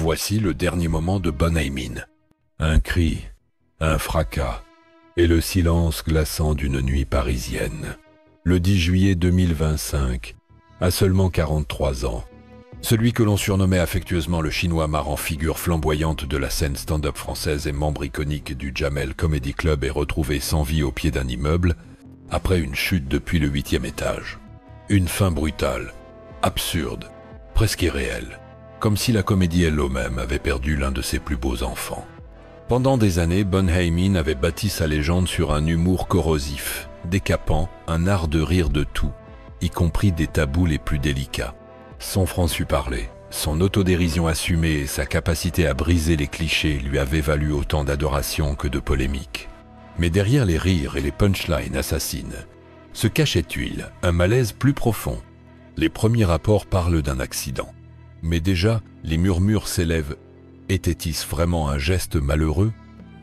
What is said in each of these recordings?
Voici le dernier moment de Bon Hai-min. Un cri, un fracas, et le silence glaçant d'une nuit parisienne. Le 10 juillet 2025, à seulement 43 ans. Celui que l'on surnommait affectueusement le Chinois marrant, figure flamboyante de la scène stand-up française et membre iconique du Jamel Comedy Club, est retrouvé sans vie au pied d'un immeuble, après une chute depuis le 8e étage. Une fin brutale, absurde, presque irréelle, comme si la comédie elle-même avait perdu l'un de ses plus beaux enfants. Pendant des années, Bon Hai-min avait bâti sa légende sur un humour corrosif, décapant, un art de rire de tout, y compris des tabous les plus délicats. Son franc-parler, son autodérision assumée et sa capacité à briser les clichés lui avaient valu autant d'adoration que de polémiques. Mais derrière les rires et les punchlines assassines, se cachait-il un malaise plus profond. Les premiers rapports parlent d'un accident. Mais déjà, les murmures s'élèvent. Était-ce vraiment un geste malheureux?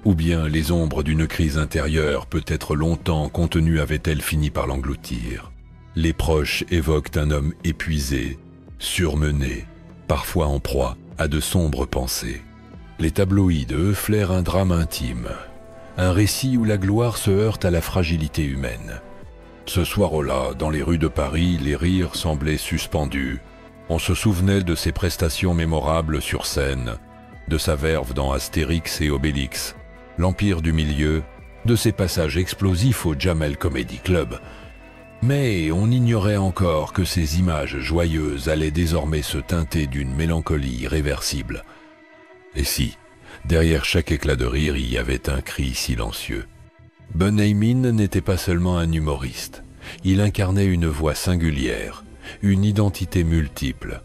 Ou bien les ombres d'une crise intérieure, peut-être longtemps contenue, avaient-elles fini par l'engloutir? Les proches évoquent un homme épuisé, surmené, parfois en proie à de sombres pensées. Les tabloïds, eux, flairent un drame intime, un récit où la gloire se heurte à la fragilité humaine. Ce soir-là, dans les rues de Paris, les rires semblaient suspendus. On se souvenait de ses prestations mémorables sur scène, de sa verve dans Astérix et Obélix, l'Empire du Milieu, de ses passages explosifs au Jamel Comedy Club. Mais on ignorait encore que ces images joyeuses allaient désormais se teinter d'une mélancolie irréversible. Et si, derrière chaque éclat de rire, il y avait un cri silencieux. Bon Hai-min n'était pas seulement un humoriste, il incarnait une voix singulière, une identité multiple,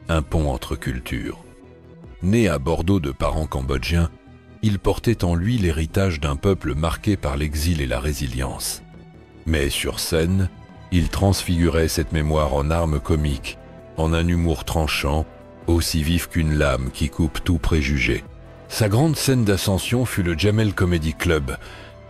un pont entre cultures. Né à Bordeaux de parents cambodgiens, il portait en lui l'héritage d'un peuple marqué par l'exil et la résilience. Mais sur scène, il transfigurait cette mémoire en arme comique, en un humour tranchant, aussi vif qu'une lame qui coupe tout préjugé. Sa grande scène d'ascension fut le Jamel Comedy Club,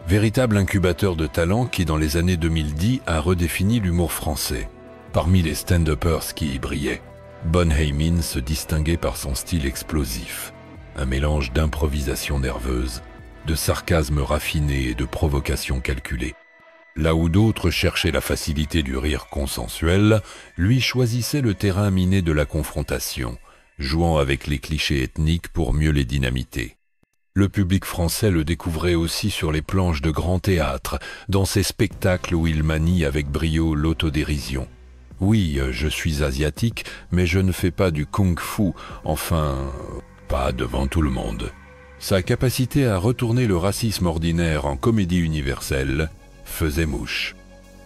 véritable incubateur de talent qui, dans les années 2010, a redéfini l'humour français. Parmi les stand-uppers qui y brillaient, Bon Hai-min se distinguait par son style explosif, un mélange d'improvisation nerveuse, de sarcasme raffiné et de provocation calculée. Là où d'autres cherchaient la facilité du rire consensuel, lui choisissait le terrain miné de la confrontation, jouant avec les clichés ethniques pour mieux les dynamiter. Le public français le découvrait aussi sur les planches de grand théâtre, dans ces spectacles où il manie avec brio l'autodérision. Oui, je suis asiatique, mais je ne fais pas du kung-fu, enfin, pas devant tout le monde. Sa capacité à retourner le racisme ordinaire en comédie universelle faisait mouche.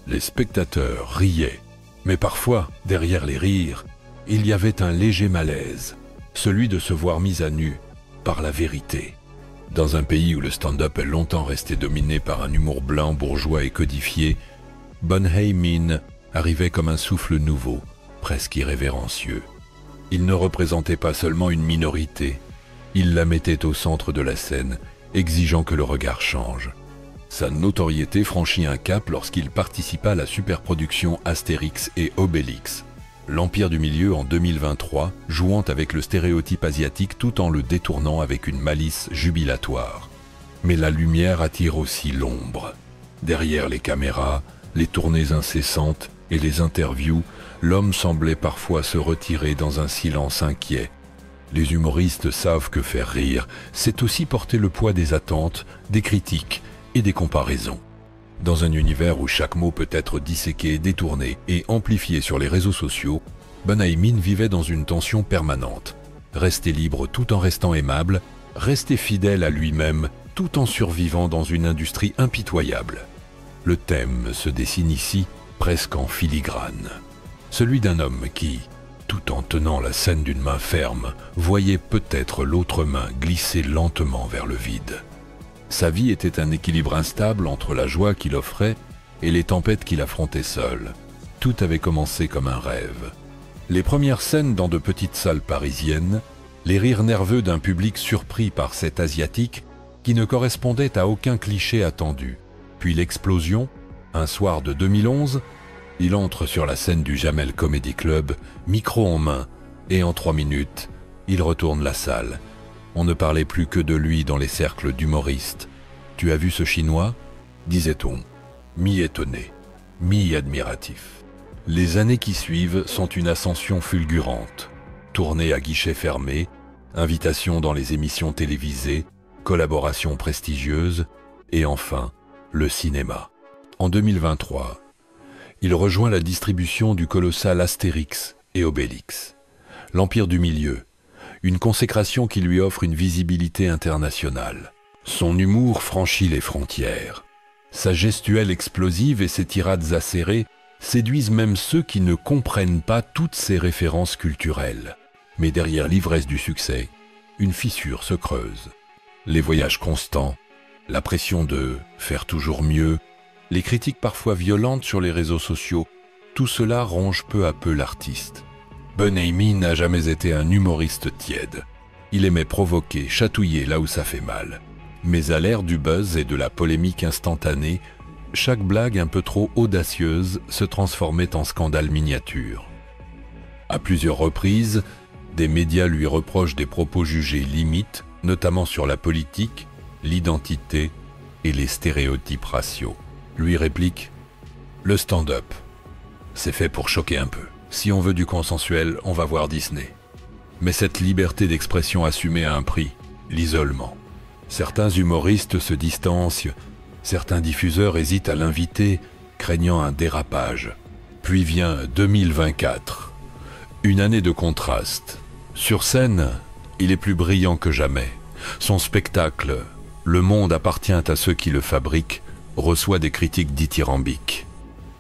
Les spectateurs riaient, mais parfois, derrière les rires, il y avait un léger malaise, celui de se voir mis à nu par la vérité. Dans un pays où le stand-up est longtemps resté dominé par un humour blanc, bourgeois et codifié, Bon Hai-min arrivait comme un souffle nouveau, presque irrévérencieux. Il ne représentait pas seulement une minorité, il la mettait au centre de la scène, exigeant que le regard change. Sa notoriété franchit un cap lorsqu'il participa à la superproduction Astérix et Obélix, l'Empire du Milieu en 2023, jouant avec le stéréotype asiatique tout en le détournant avec une malice jubilatoire. Mais la lumière attire aussi l'ombre. Derrière les caméras, les tournées incessantes et les interviews, l'homme semblait parfois se retirer dans un silence inquiet. Les humoristes savent que faire rire, c'est aussi porter le poids des attentes, des critiques et des comparaisons. Dans un univers où chaque mot peut être disséqué, détourné et amplifié sur les réseaux sociaux, Bon Hai-min vivait dans une tension permanente. Rester libre tout en restant aimable, rester fidèle à lui-même tout en survivant dans une industrie impitoyable. Le thème se dessine ici presque en filigrane. Celui d'un homme qui, tout en tenant la scène d'une main ferme, voyait peut-être l'autre main glisser lentement vers le vide. Sa vie était un équilibre instable entre la joie qu'il offrait et les tempêtes qu'il affrontait seul. Tout avait commencé comme un rêve. Les premières scènes dans de petites salles parisiennes, les rires nerveux d'un public surpris par cet asiatique qui ne correspondait à aucun cliché attendu. Puis l'explosion, un soir de 2011, il entre sur la scène du Jamel Comedy Club, micro en main, et en 3 minutes, Il retourne la salle. On ne parlait plus que de lui dans les cercles d'humoristes. « Tu as vu ce Chinois ?» disait-on, mi-étonné, mi-admiratif. Les années qui suivent sont une ascension fulgurante. Tournée à guichet fermé, invitation dans les émissions télévisées, collaborations prestigieuses et enfin, le cinéma. En 2023, il rejoint la distribution du colossal Astérix et Obélix. L'Empire du Milieu, une consécration qui lui offre une visibilité internationale. Son humour franchit les frontières. Sa gestuelle explosive et ses tirades acérées séduisent même ceux qui ne comprennent pas toutes ces références culturelles. Mais derrière l'ivresse du succès, une fissure se creuse. Les voyages constants, la pression de faire toujours mieux, les critiques parfois violentes sur les réseaux sociaux, tout cela ronge peu à peu l'artiste. Benjamin n'a jamais été un humoriste tiède. Il aimait provoquer, chatouiller là où ça fait mal. Mais à l'ère du buzz et de la polémique instantanée, chaque blague un peu trop audacieuse se transformait en scandale miniature. À plusieurs reprises, des médias lui reprochent des propos jugés limites, notamment sur la politique, l'identité et les stéréotypes raciaux. Lui réplique « Le stand-up, c'est fait pour choquer un peu. Si on veut du consensuel, on va voir Disney. » Mais cette liberté d'expression assumée a un prix, l'isolement. Certains humoristes se distancient, certains diffuseurs hésitent à l'inviter, craignant un dérapage. Puis vient 2024, une année de contraste. Sur scène, il est plus brillant que jamais. Son spectacle, Le monde appartient à ceux qui le fabriquent, reçoit des critiques dithyrambiques.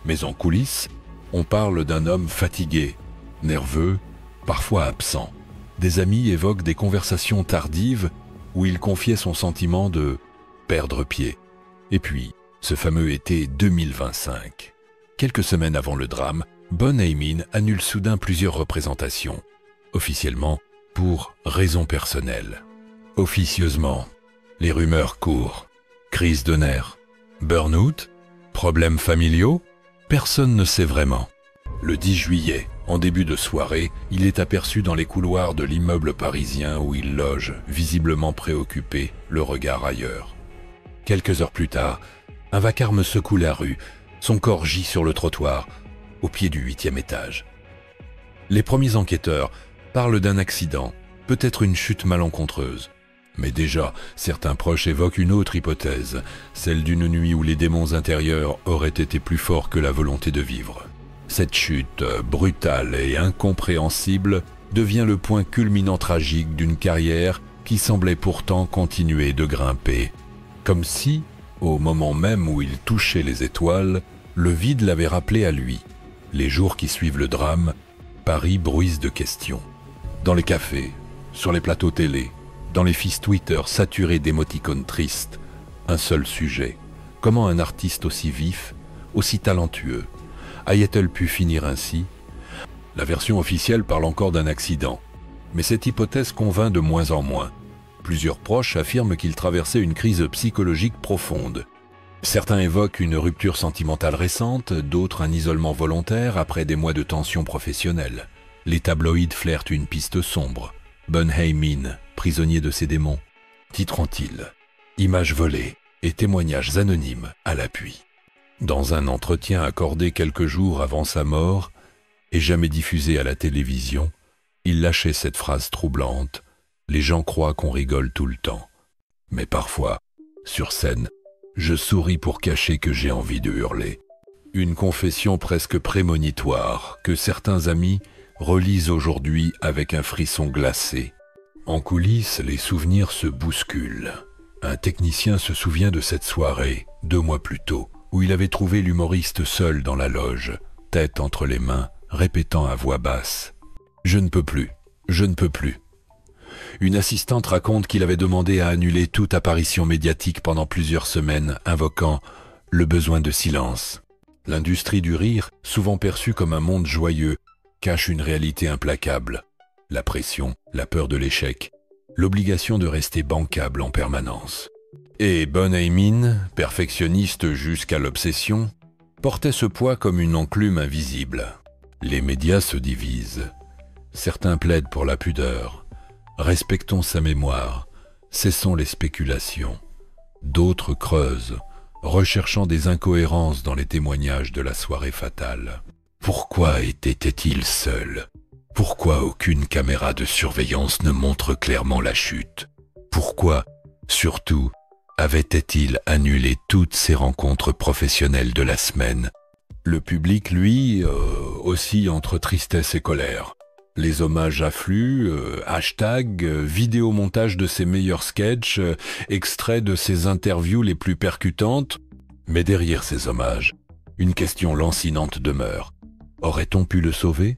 Mais en coulisses, on parle d'un homme fatigué, nerveux, parfois absent. Des amis évoquent des conversations tardives où il confiait son sentiment de perdre pied. Et puis, ce fameux été 2025. Quelques semaines avant le drame, Benjamin annule soudain plusieurs représentations. Officiellement, pour raisons personnelles. Officieusement, les rumeurs courent. Crise de nerfs, burn-out, problèmes familiaux, personne ne sait vraiment. Le 10 juillet, en début de soirée, il est aperçu dans les couloirs de l'immeuble parisien où il loge, visiblement préoccupé, le regard ailleurs. Quelques heures plus tard, un vacarme secoue la rue, son corps gît sur le trottoir, au pied du 8e étage. Les premiers enquêteurs parlent d'un accident, peut-être une chute malencontreuse. Mais déjà, certains proches évoquent une autre hypothèse, celle d'une nuit où les démons intérieurs auraient été plus forts que la volonté de vivre. Cette chute, brutale et incompréhensible, devient le point culminant tragique d'une carrière qui semblait pourtant continuer de grimper. Comme si, au moment même où il touchait les étoiles, le vide l'avait rappelé à lui. Les jours qui suivent le drame, Paris bruise de questions. Dans les cafés, sur les plateaux télé, dans les feeds Twitter saturés d'émoticônes tristes, un seul sujet. Comment un artiste aussi vif, aussi talentueux, a-t-il pu finir ainsi? La version officielle parle encore d'un accident, mais cette hypothèse convainc de moins en moins. Plusieurs proches affirment qu'il traversait une crise psychologique profonde. Certains évoquent une rupture sentimentale récente, d'autres un isolement volontaire après des mois de tension professionnelle. Les tabloïds flirtent une piste sombre. Benjamin, prisonnier de ses démons, titrant-il « Images volées et témoignages anonymes à l'appui ». Dans un entretien accordé quelques jours avant sa mort, et jamais diffusé à la télévision, il lâchait cette phrase troublante « Les gens croient qu'on rigole tout le temps. Mais parfois, sur scène, je souris pour cacher que j'ai envie de hurler. » Une confession presque prémonitoire que certains amis relisent aujourd'hui avec un frisson glacé. En coulisses, les souvenirs se bousculent. Un technicien se souvient de cette soirée, 2 mois plus tôt, où il avait trouvé l'humoriste seul dans la loge, tête entre les mains, répétant à voix basse « Je ne peux plus, je ne peux plus ». Une assistante raconte qu'il avait demandé à annuler toute apparition médiatique pendant plusieurs semaines, invoquant le besoin de silence. L'industrie du rire, souvent perçue comme un monde joyeux, cache une réalité implacable. La pression, la peur de l'échec, l'obligation de rester bancable en permanence. Et Benjamin, perfectionniste jusqu'à l'obsession, portait ce poids comme une enclume invisible. Les médias se divisent. Certains plaident pour la pudeur, Respectons sa mémoire, cessons les spéculations. D'autres creusent, recherchant des incohérences dans les témoignages de la soirée fatale. Pourquoi était-il seul? Pourquoi aucune caméra de surveillance ne montre clairement la chute? Pourquoi, surtout, avait-il annulé toutes ses rencontres professionnelles de la semaine? Le public, lui, oscille entre tristesse et colère. Les hommages affluent, vidéomontage de ses meilleurs sketchs, extraits de ses interviews les plus percutantes. Mais derrière ces hommages, une question lancinante demeure. Aurait-on pu le sauver?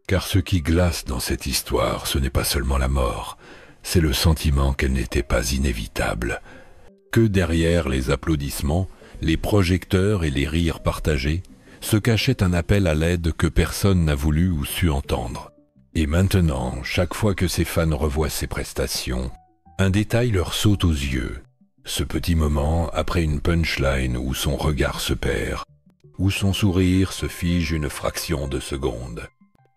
Car ce qui glace dans cette histoire, ce n'est pas seulement la mort, c'est le sentiment qu'elle n'était pas inévitable. Que derrière les applaudissements, les projecteurs et les rires partagés, se cachait un appel à l'aide que personne n'a voulu ou su entendre. Et maintenant, chaque fois que ses fans revoient ses prestations, un détail leur saute aux yeux. Ce petit moment après une punchline où son regard se perd, où son sourire se fige une fraction de seconde,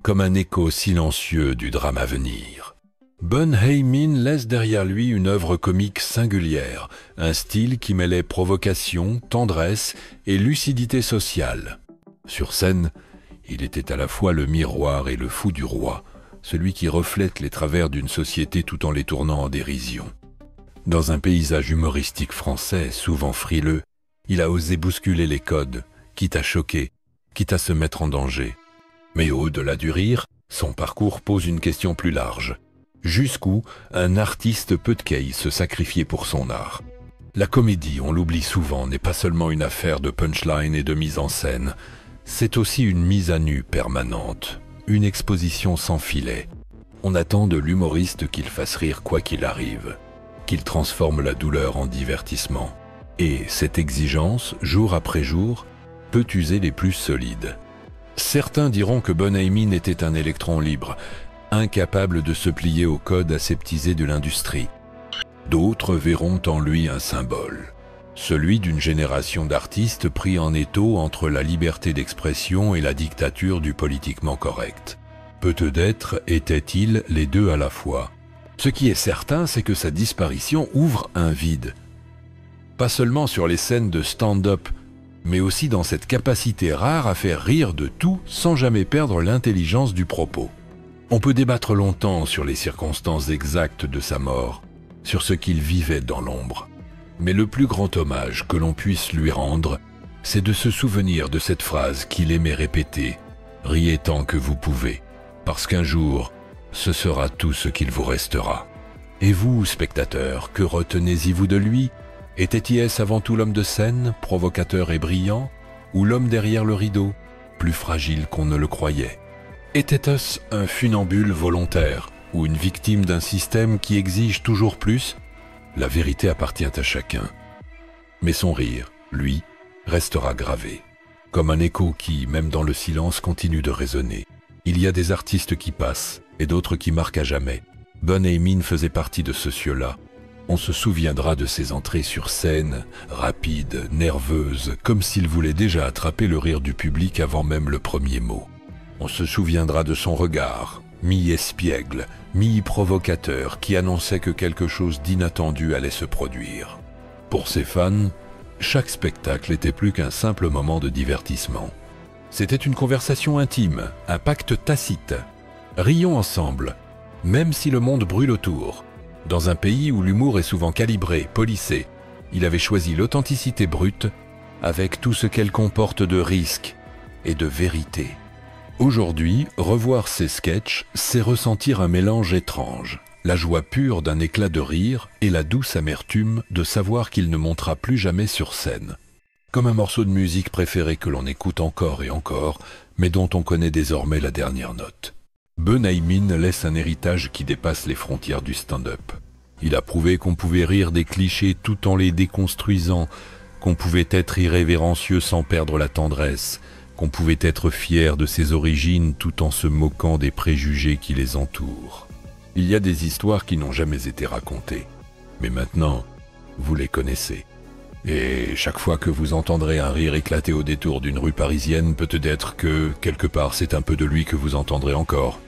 comme un écho silencieux du drame à venir. Bun Hei-min laisse derrière lui une œuvre comique singulière, un style qui mêlait provocation, tendresse et lucidité sociale. Sur scène, il était à la fois le miroir et le fou du roi, celui qui reflète les travers d'une société tout en les tournant en dérision. Dans un paysage humoristique français souvent frileux, il a osé bousculer les codes, quitte à choquer, quitte à se mettre en danger. Mais au-delà du rire, son parcours pose une question plus large. Jusqu'où un artiste peut-il se sacrifier pour son art? La comédie, on l'oublie souvent, n'est pas seulement une affaire de punchline et de mise en scène. C'est aussi une mise à nu permanente, une exposition sans filet. On attend de l'humoriste qu'il fasse rire quoi qu'il arrive, qu'il transforme la douleur en divertissement. Et cette exigence, jour après jour, peut user les plus solides. Certains diront que Bun Hei-min était un électron libre, incapable de se plier aux codes aseptisés de l'industrie. D'autres verront en lui un symbole, celui d'une génération d'artistes pris en étau entre la liberté d'expression et la dictature du politiquement correct. Peut-être était-il les deux à la fois. Ce qui est certain, c'est que sa disparition ouvre un vide. Pas seulement sur les scènes de stand-up, mais aussi dans cette capacité rare à faire rire de tout sans jamais perdre l'intelligence du propos. On peut débattre longtemps sur les circonstances exactes de sa mort, sur ce qu'il vivait dans l'ombre. Mais le plus grand hommage que l'on puisse lui rendre, c'est de se souvenir de cette phrase qu'il aimait répéter « Riez tant que vous pouvez, parce qu'un jour, ce sera tout ce qu'il vous restera. » Et vous, spectateurs, que retenez-y-vous de lui? Était-il avant tout l'homme de scène, provocateur et brillant, ou l'homme derrière le rideau, plus fragile qu'on ne le croyait? Était-ce un funambule volontaire, ou une victime d'un système qui exige toujours plus? La vérité appartient à chacun. Mais son rire, lui, restera gravé, comme un écho qui, même dans le silence, continue de résonner. Il y a des artistes qui passent, et d'autres qui marquent à jamais. Bun Hei-min faisait partie de ce cieux-là. On se souviendra de ses entrées sur scène, rapides, nerveuses, comme s'il voulait déjà attraper le rire du public avant même le premier mot. On se souviendra de son regard, mi-espiègle, mi-provocateur, qui annonçait que quelque chose d'inattendu allait se produire. Pour ses fans, chaque spectacle était plus qu'un simple moment de divertissement. C'était une conversation intime, un pacte tacite. Rions ensemble, même si le monde brûle autour. Dans un pays où l'humour est souvent calibré, polissé, il avait choisi l'authenticité brute avec tout ce qu'elle comporte de risque et de vérité. Aujourd'hui, revoir ses sketchs, c'est ressentir un mélange étrange, la joie pure d'un éclat de rire et la douce amertume de savoir qu'il ne montera plus jamais sur scène. Comme un morceau de musique préféré que l'on écoute encore et encore, mais dont on connaît désormais la dernière note. Bun Hei-min laisse un héritage qui dépasse les frontières du stand-up. Il a prouvé qu'on pouvait rire des clichés tout en les déconstruisant, qu'on pouvait être irrévérencieux sans perdre la tendresse, qu'on pouvait être fier de ses origines tout en se moquant des préjugés qui les entourent. Il y a des histoires qui n'ont jamais été racontées, mais maintenant, vous les connaissez. Et chaque fois que vous entendrez un rire éclater au détour d'une rue parisienne, peut-être que, quelque part, c'est un peu de lui que vous entendrez encore.